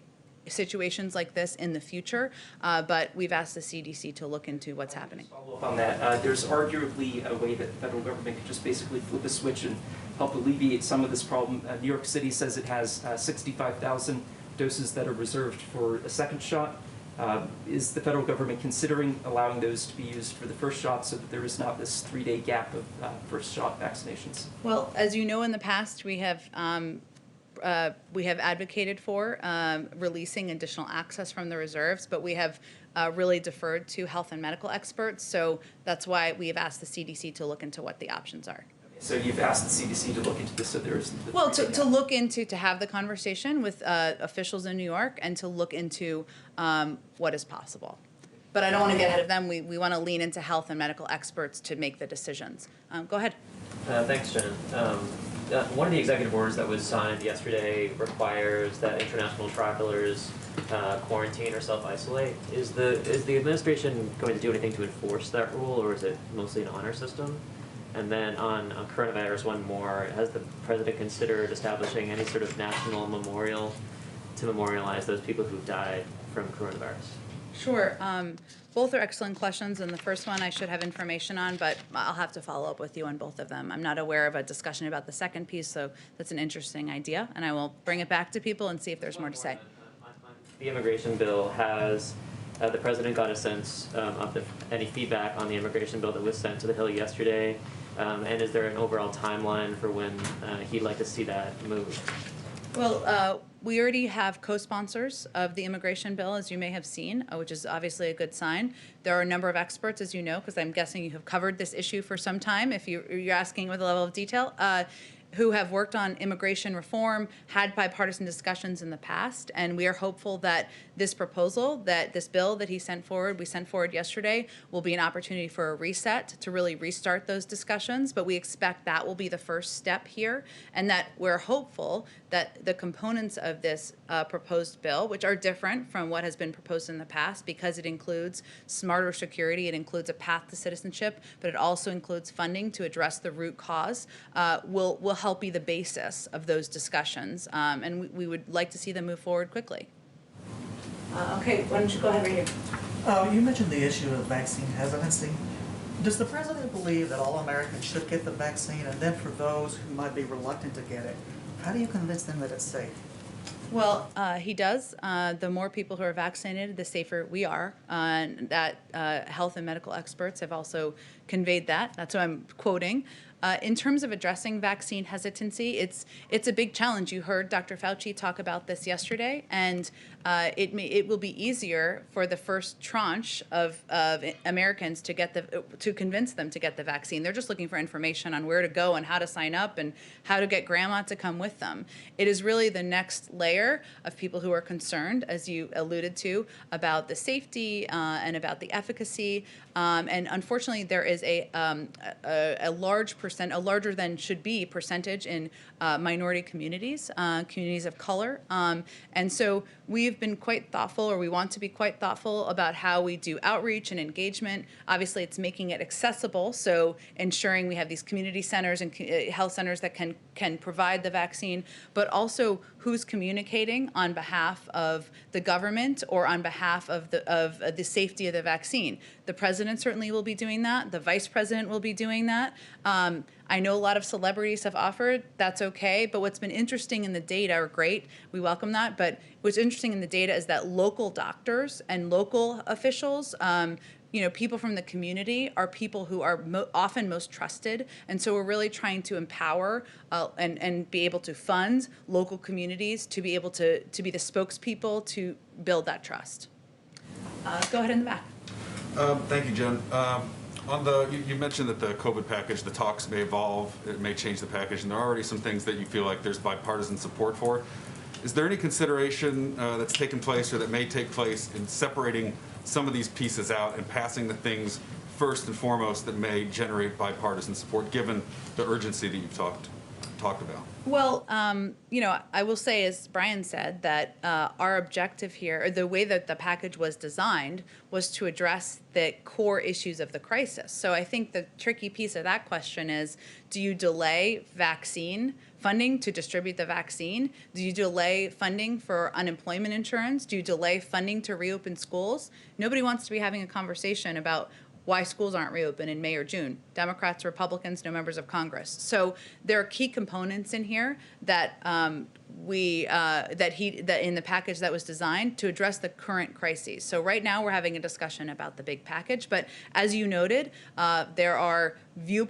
situations like this in the future. But we've asked the CDC to look into what's happening. Follow up on that. There's arguably a way that the federal government could just basically flip a switch and help alleviate some of this problem. New York City says it has 65,000 doses that are reserved for a second shot. Is the federal government considering allowing those to be used for the first shot so that there is not this 3-day gap of first shot vaccinations? Well, as you know, in the past, we have advocated for releasing additional access from the reserves, but we have really deferred to health and medical experts. So that's why we have asked the CDC to look into what the options are. So you've asked the CDC to look into this, so there's... Well, to look into, to have the conversation with officials in New York and to look into what is possible. But I don't want to get ahead of them. We want to lean into health and medical experts to make the decisions. Go ahead. Thanks, Jen. One of the executive orders that was signed yesterday requires that international travelers quarantine or self-isolate. Is the administration going to do anything to enforce that rule, or is it mostly an honor system? And then on coronavirus, one more. Has the president considered establishing any sort of national memorial to memorialize those people who died from coronavirus? Sure. Both are excellent questions, and the first one I should have information on, but I'll have to follow up with you on both of them. I'm not aware of a discussion about the second piece, so that's an interesting idea, and I will bring it back to people and see if there's more to say. The immigration bill, has the president got a sense of any feedback on the immigration bill that was sent to the Hill yesterday? And is there an overall timeline for when he'd like to see that moved? Well, we already have co-sponsors of the immigration bill, as you may have seen, which is obviously a good sign. There are a number of experts, as you know, because I'm guessing you have covered this issue for some time, if you're asking with a level of detail, who have worked on immigration reform, had bipartisan discussions in the past, and we are hopeful that this proposal, that this bill that we sent forward yesterday, will be an opportunity for a reset to really restart those discussions. But we expect that will be the first step here, and that we're hopeful that the components of this proposed bill, which are different from what has been proposed in the past, because it includes smarter security, it includes a path to citizenship, but it also includes funding to address the root cause, will help be the basis of those discussions, and we would like to see them move forward quickly. Okay, why don't you go ahead right here. You mentioned the issue of vaccine hesitancy. Does the president believe that all Americans should get the vaccine, and then for those who might be reluctant to get it, how do you convince them that it's safe? Well, he does. The more people who are vaccinated, the safer we are. That health and medical experts have also conveyed that. That's what I'm quoting. In terms of addressing vaccine hesitancy, it's a big challenge. You heard Dr. Fauci talk about this yesterday, and it will be easier for the first tranche of Americans to convince them to get the vaccine. They're just looking for information on where to go and how to sign up and how to get grandma to come with them. It is really the next layer of people who are concerned, as you alluded to, about the safety and about the efficacy. And unfortunately, there is a larger than should be percentage in minority communities, communities of color. And so we we've been quite thoughtful, or we want to be quite thoughtful about how we do outreach and engagement. Obviously, it's making it accessible, so ensuring we have these community centers and health centers that can provide the vaccine, but also who's communicating on behalf of the government or on behalf of the safety of the vaccine. The president certainly will be doing that. The vice president will be doing that. I know a lot of celebrities have offered. That's okay. But what's been interesting in the data, or great, we welcome that. But what's interesting in the data is that local doctors and local officials, people from the community are people who are often most trusted. And so we're really trying to empower and be able to fund local communities to be able to be the spokespeople to build that trust. Go ahead in the back. Thank you, Jen. You mentioned that the COVID package, the talks may evolve, it may change the package, and there are already some things that you feel like there's bipartisan support for. Is there any consideration that's taken place or that may take place in separating some of these pieces out and passing the things first and foremost that may generate bipartisan support, given the urgency that you've talked about? Well, I will say, as Brian said, that our objective here, or the way that the package was designed, was to address the core issues of the crisis. So I think the tricky piece of that question is, do you delay vaccine funding to distribute the vaccine? Do you delay funding for unemployment insurance? Do you delay funding to reopen schools? Nobody wants to be having a conversation about why schools aren't reopened in May or June. Democrats, Republicans, no members of Congress. So there are key components in here that that in the package that was designed to address the current crises. So right now we're having a discussion about the big package, but as you noted, there are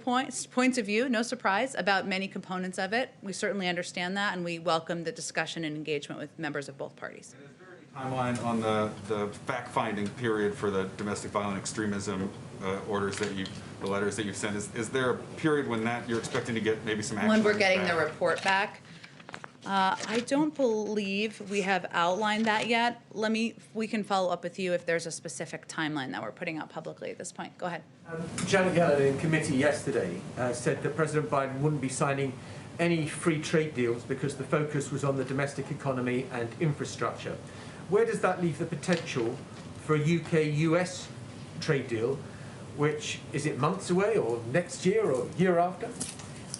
points of view, no surprise, about many components of it. We certainly understand that, and we welcome the discussion and engagement with members of both parties. Timeline on the fact-finding period for the domestic violent extremism orders the letters that you've sent. Is there a period when you're expecting to get maybe some action? When we're getting the report back? I don't believe we have outlined that yet. We can follow up with you if there's a specific timeline that we're putting out publicly at this point. Go ahead. Janet Yellen in committee yesterday said that President Biden wouldn't be signing any free trade deals because the focus was on the domestic economy and infrastructure. Where does that leave the potential for a UK-US trade deal, which, is it months away or next year or year after?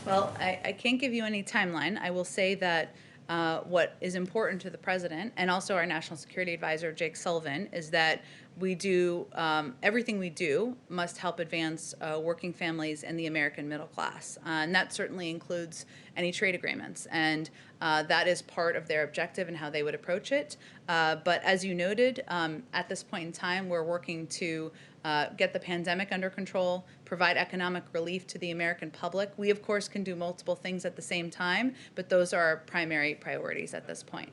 Well, I can't give you any timeline. I will say that what is important to the president and also our national security advisor, Jake Sullivan, is that we do everything we do must help advance working families and the American middle class. And that certainly includes any trade agreements. And that is part of their objective and how they would approach it. But as you noted, at this point in time, we're working to get the pandemic under control, provide economic relief to the American public. We, of course, can do multiple things at the same time, but those are our primary priorities at this point.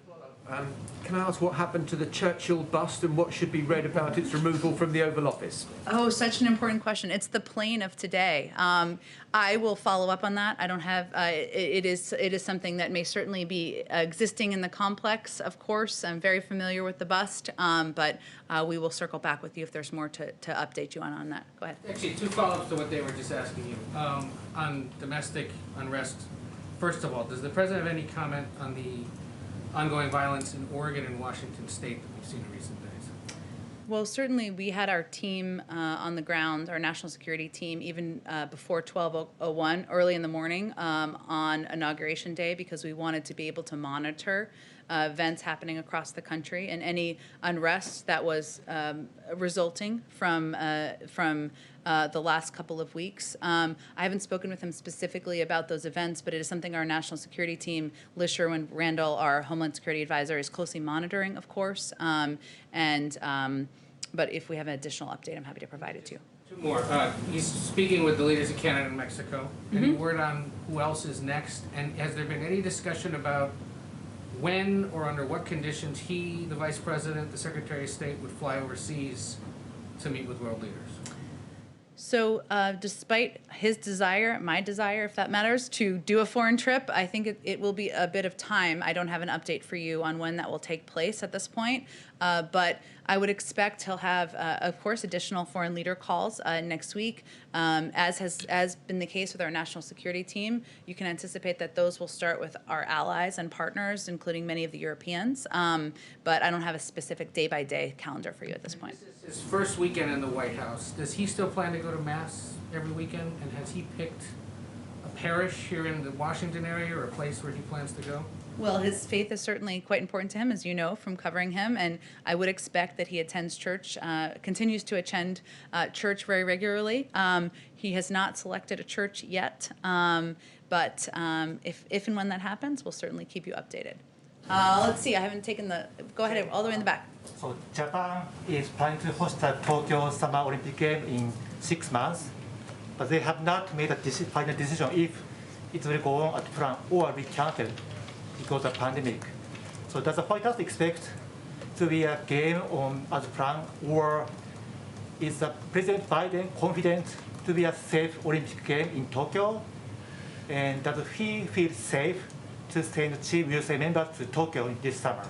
Can I ask what happened to the Churchill bust and what should be read about its removal from the Oval Office? Oh, such an important question. It's the plane of today. I will follow up on that. I don't have, it is something that may certainly be existing in the complex, of course. I'm very familiar with the bust, but we will circle back with you if there's more to update you on that. Go ahead. Actually, two follow-ups to what they were just asking you. On domestic unrest, first of all, does the president have any comment on the ongoing violence in Oregon and Washington State that we've seen in recent days? Well, certainly we had our team on the ground, our national security team, even before 12:01, early in the morning on Inauguration Day, because we wanted to be able to monitor events happening across the country and any unrest that was resulting from the last couple of weeks. I haven't spoken with him specifically about those events, but it is something our national security team, Liz Sherwin-Randall, our Homeland Security Advisor, is closely monitoring, of course. But if we have an additional update, I'm happy to provide it to you. Two more. He's speaking with the leaders of Canada and Mexico. Any word on who else is next? And has there been any discussion about when or under what conditions he, the Vice President, the Secretary of State, would fly overseas to meet with world leaders? So despite his desire, my desire, if that matters, to do a foreign trip, I think it will be a bit of time. I don't have an update for you on when that will take place at this point. But I would expect he'll have, of course, additional foreign leader calls next week. As been the case with our national security team, you can anticipate that those will start with our allies and partners, including many of the Europeans. But I don't have a specific day-by-day calendar for you at this point. This is his first weekend in the White House. Does he still plan to go to Mass every weekend? And has he picked a parish here in the Washington area or a place where he plans to go? Well, his faith is certainly quite important to him, as you know from covering him, and I would expect that he attends church, continues to attend church very regularly. He has not selected a church yet, but if and when that happens, we'll certainly keep you updated. Let's see, I haven't taken the, go ahead, all the way in the back. So Japan is planning to host the Tokyo Summer Olympic Game in 6 months, but they have not made a final decision if it will go on as planned or be cancelled because of the pandemic. So does the White House expect to be a game on as planned, or is President Biden confident to be a safe Olympic game in Tokyo? And does he feel safe to send the Chief USA members to Tokyo this summer?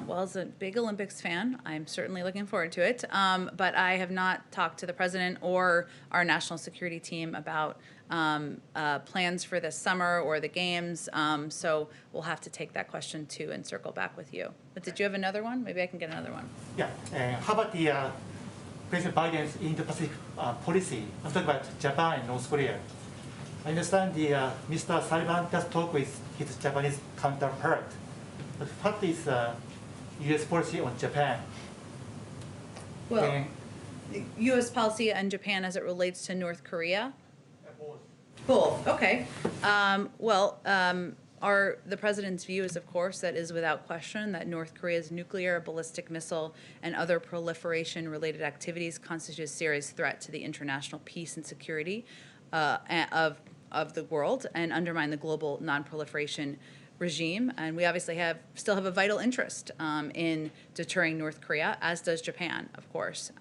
Well, as a big Olympics fan, I'm certainly looking forward to it. But I have not talked to the president or our national security team about plans for this summer or the games. So we'll have to take that question too and circle back with you. But did you have another one? Maybe I can get another one. Yeah. How about the President Biden's Indo-Pacific policy? I'm talking about Japan and North Korea. I understand Mr. Sullivan just talked with his Japanese counterpart. But what is U.S. policy on Japan? Well, U.S. policy on Japan as it relates to North Korea? Both. Okay. The president's view is, of course, that is without question that North Korea's nuclear, ballistic missile, and other proliferation-related activities constitute a serious threat to the international peace and security of the world and undermine the global non-proliferation regime. And we obviously still have a vital interest in deterring North Korea, as does Japan, of course.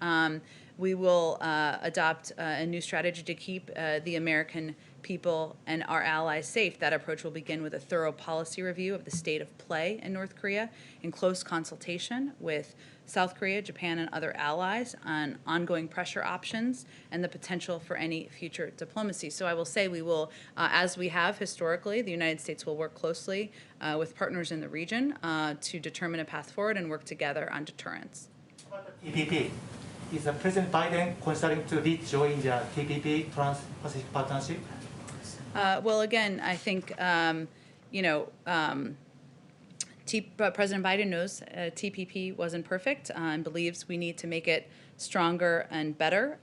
We will adopt a new strategy to keep the American people and our allies safe. That approach will begin with a thorough policy review of the state of play in North Korea in close consultation with South Korea, Japan, and other allies on ongoing pressure options and the potential for any future diplomacy. So I will say we will, as we have historically, the United States will work closely with partners in the region to determine a path forward and work together on deterrence. TPP. Is President Biden considering to rejoin the TPP, Trans-Pacific Partnership? Well, again, I think, President Biden knows TPP wasn't perfect and believes we need to make it stronger and better.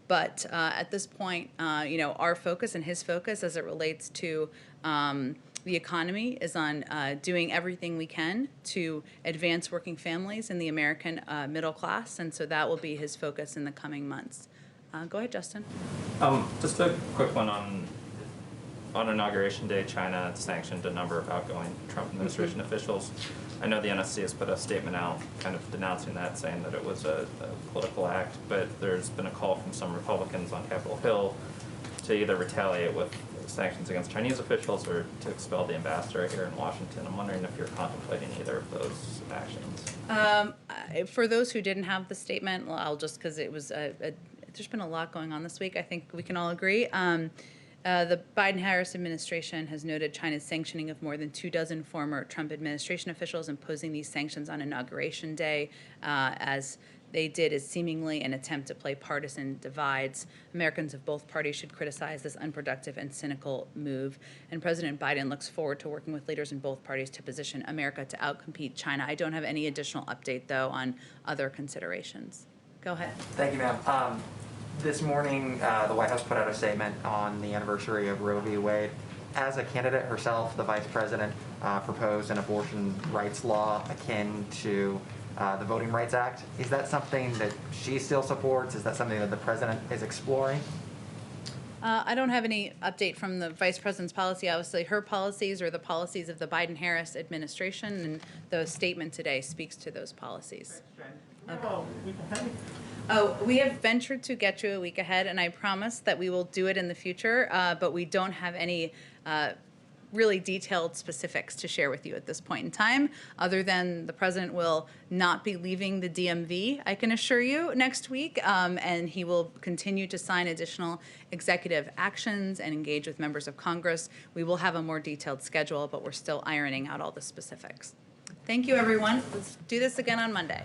But at this point, our focus and his focus as it relates to the economy is on doing everything we can to advance working families in the American middle class, and so that will be his focus in the coming months. Go ahead, Justin. Just a quick one on Inauguration Day. China sanctioned a number of outgoing Trump administration officials. I know the NSC has put a statement out kind of denouncing that, saying that it was a political act, but there's been a call from some Republicans on Capitol Hill to either retaliate with sanctions against Chinese officials or to expel the ambassador here in Washington. I'm wondering if you're contemplating either of those actions. For those who didn't have the statement, well, I'll just, because it was there's been a lot going on this week, I think we can all agree. The Biden-Harris administration has noted China's sanctioning of more than 24 former Trump administration officials, imposing these sanctions on Inauguration Day, as they did is seemingly an attempt to play partisan divides. Americans of both parties should criticize this unproductive and cynical move. And President Biden looks forward to working with leaders in both parties to position America to outcompete China. I don't have any additional update, though, on other considerations. Go ahead. Thank you, ma'am. This morning, the White House put out a statement on the anniversary of Roe v. Wade. As a candidate herself, the vice president proposed an abortion rights law akin to the Voting Rights Act. Is that something that she still supports? Is that something that the president is exploring? I don't have any update from the vice president's policy. Obviously, her policies are the policies of the Biden-Harris administration, and the statement today speaks to those policies. Oh, we have ventured to get you a week ahead, and I promise that we will do it in the future, but we don't have any really detailed specifics to share with you at this point in time, other than the president will not be leaving the DMV, I can assure you, next week, and he will continue to sign additional executive actions and engage with members of Congress. We will have a more detailed schedule, but we're still ironing out all the specifics. Thank you, everyone. Let's do this again on Monday.